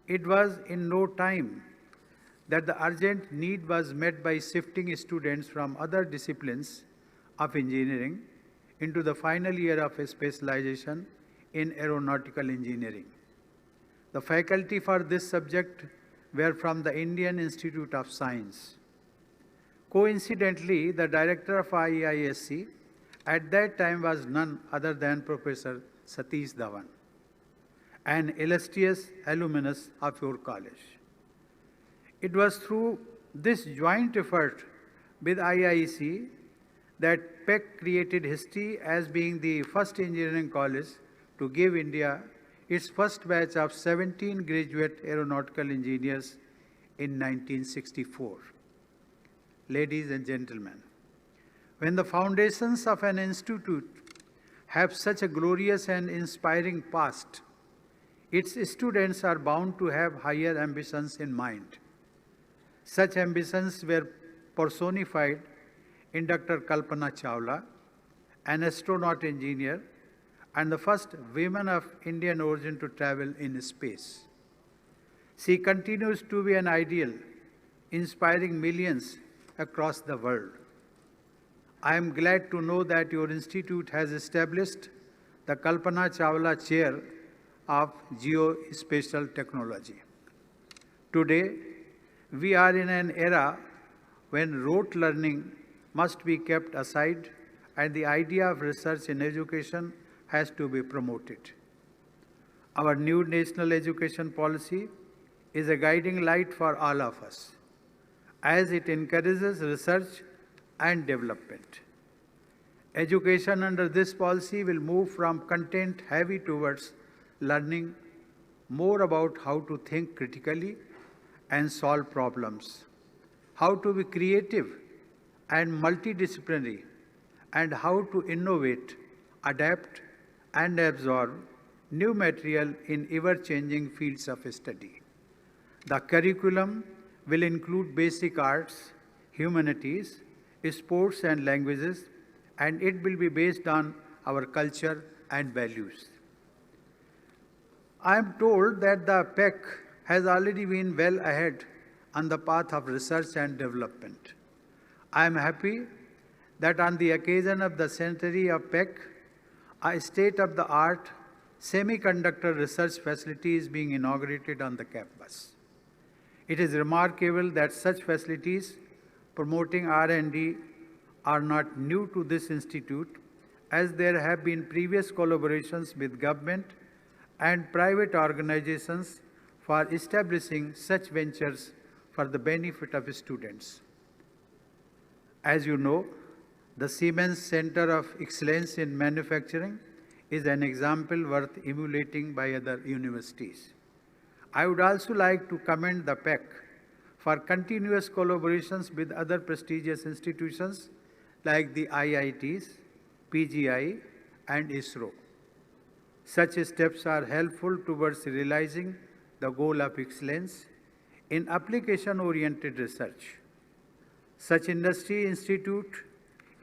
It was in no time that the urgent need was met by shifting students from other disciplines of engineering into the final year of specialization in aeronautical engineering. The faculty for this subject were from the Indian Institute of Science. Coincidentally, the director of IISc at that time was none other than Professor Satish Dhawan, an illustrious alumnus of your college. It was through this joint effort with IISc that PEC created history as being the first engineering college to give India its first batch of 17 graduate aeronautical engineers in 1964. Ladies and gentlemen, when the foundations of an institute have such a glorious and inspiring past, its students are bound to have higher ambitions in mind. Such ambitions were personified in Dr. Kalpana Chawla, an astronaut engineer and the first woman of Indian origin to travel in space. She continues to be an ideal, inspiring millions across the world. I am glad to know that your institute has established the Kalpana Chawla Chair of Geospatial Technology. Today, we are in an era when rote learning must be kept aside and the idea of research in education has to be promoted. Our new national education policy is a guiding light for all of us, as it encourages research and development. Education under this policy will move from content heavy towards learning more about how to think critically and solve problems, how to be creative and multidisciplinary, and how to innovate, adapt, and absorb new material in ever-changing fields of study. The curriculum will include basic arts, humanities, sports and languages, and it will be based on our culture and values. I am told that the PEC has already been well ahead on the path of research and development. I am happy that on the occasion of the centenary of PEC, a state-of-the-art semiconductor research facility is being inaugurated on the campus. It is remarkable that such facilities promoting R&D are not new to this institute, as there have been previous collaborations with government and private organizations for establishing such ventures for the benefit of students. As you know, the Siemens Center of Excellence in Manufacturing is an example worth emulating by other universities. I would also like to commend the PEC for continuous collaborations with other prestigious institutions like the IITs, PGI, and ISRO. Such steps are helpful towards realizing the goal of excellence in application-oriented research. Such industry-institute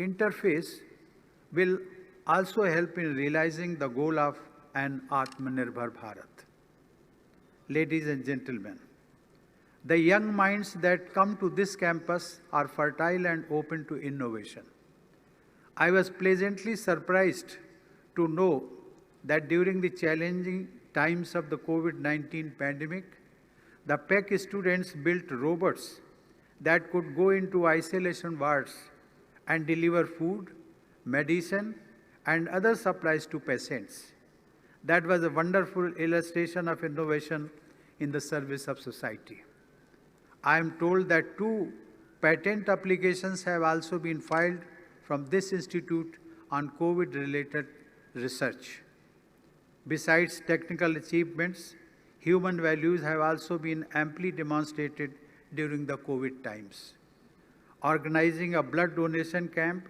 interface will also help in realizing the goal of an Atmanirbhar Bharat. Ladies and gentlemen, the young minds that come to this campus are fertile and open to innovation. I was pleasantly surprised to know that during the challenging times of the COVID-19 pandemic, the PEC students built robots that could go into isolation wards and deliver food, medicine, and other supplies to patients. That was a wonderful illustration of innovation in the service of society. I am told that 2 patent applications have also been filed from this institute on COVID-related research. Besides technical achievements, human values have also been amply demonstrated during the COVID times. Organizing a blood donation camp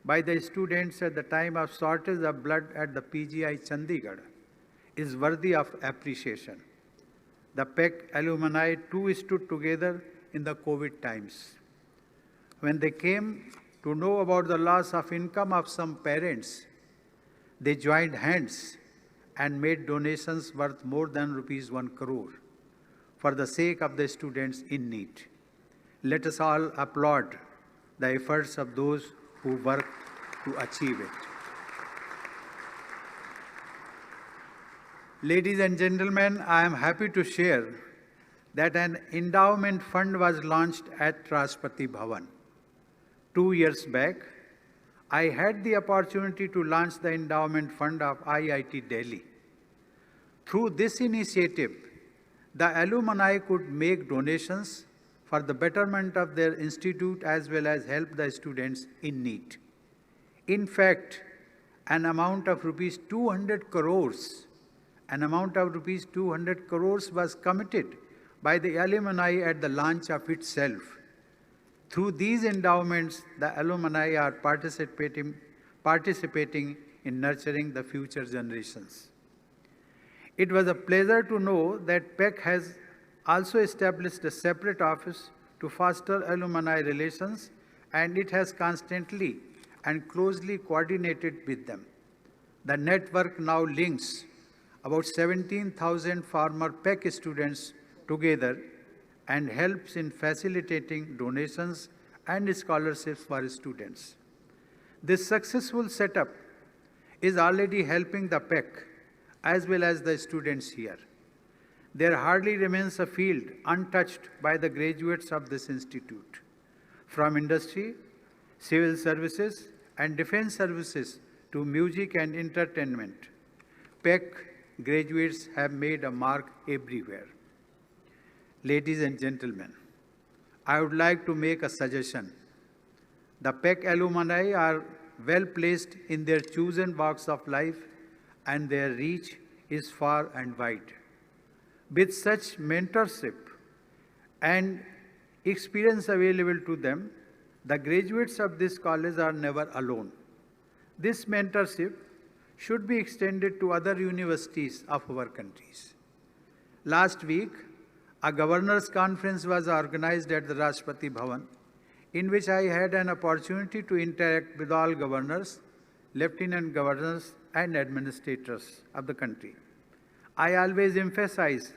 by the students at the time of shortage of blood at the PGI Chandigarh is worthy of appreciation. The PEC alumni too stood together in the COVID times. When they came to know about the loss of income of some parents, they joined hands and made donations worth more than ₹1 crore for the sake of the students in need. Let us all applaud the efforts of those who work to achieve it. Ladies and gentlemen, I am happy to share that an endowment fund was launched at Rashtrapati Bhavan. 2 years back, I had the opportunity to launch the endowment fund of IIT Delhi. Through this initiative, the alumni could make donations for the betterment of their institute as well as help the students in need. In fact, an amount of rupees 200 crores was committed by the alumni at the launch of itself. Through these endowments, the alumni are participating in nurturing the future generations. It was a pleasure to know that PEC has also established a separate office to foster alumni relations, and it has constantly and closely coordinated with them. The network now links about 17,000 former PEC students together and helps in facilitating donations and scholarships for students. This successful setup is already helping the PEC as well as the students here. There hardly remains a field untouched by the graduates of this institute. From industry, civil services, and defense services to music and entertainment, PEC graduates have made a mark everywhere. Ladies and gentlemen, I would like to make a suggestion. The PEC alumni are well placed in their chosen walks of life, and their reach is far and wide. With such mentorship and experience available to them, the graduates of this college are never alone. This mentorship should be extended to other universities of our countries. Last week, a governors' conference was organized at the Rashtrapati Bhavan, in which I had an opportunity to interact with all governors, lieutenant governors, and administrators of the country. I always emphasize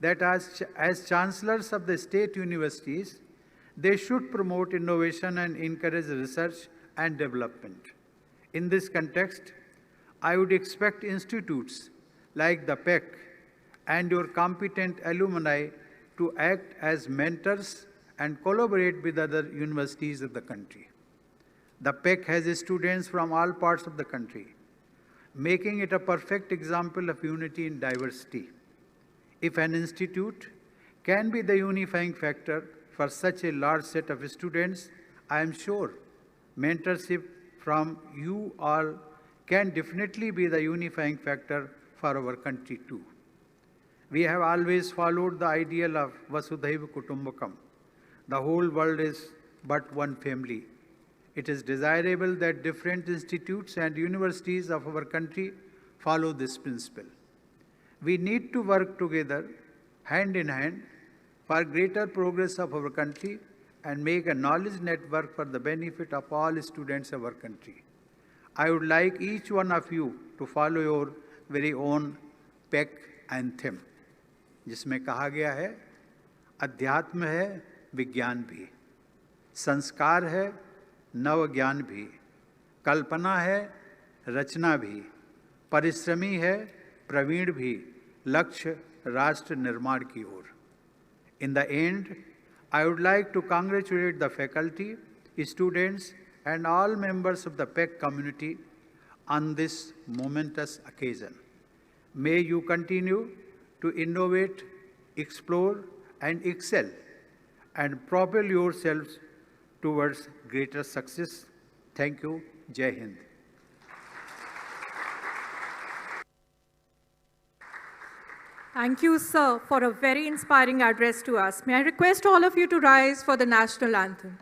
that as chancellors of the state universities, they should promote innovation and encourage research and development. In this context, I would expect institutes like the PEC and your competent alumni to act as mentors and collaborate with other universities of the country. The PEC has students from all parts of the country, making it a perfect example of unity in diversity. If an institute can be the unifying factor for such a large set of students, I am sure mentorship from you all can definitely be the unifying factor for our country too. We have always followed the ideal of Vasudhaiva Kutumbakam. The whole world is but one family. It is desirable that different institutes and universities of our country follow this principle. We need to work together, hand in hand, for greater progress of our country and make a knowledge network for the benefit of all students of our country. I would like each one of you to follow your very own PEC anthem, जिसमें कहा गया है, अध्यात्म है विज्ञान भी, संस्कार है नव ज्ञान भी, कल्पना है रचना भी, परिश्रमी है प्रवीण भी, लक्ष्य राष्ट्र निर्माण की ओर. In the end, I would like to congratulate the faculty, students, and all members of the PEC community on this momentous occasion. May you continue to innovate, explore, and excel, and propel yourselves towards greater success. Thank you. Jai Hind. Thank you, sir, for a very inspiring address to us. May I request all of you to rise for the national anthem.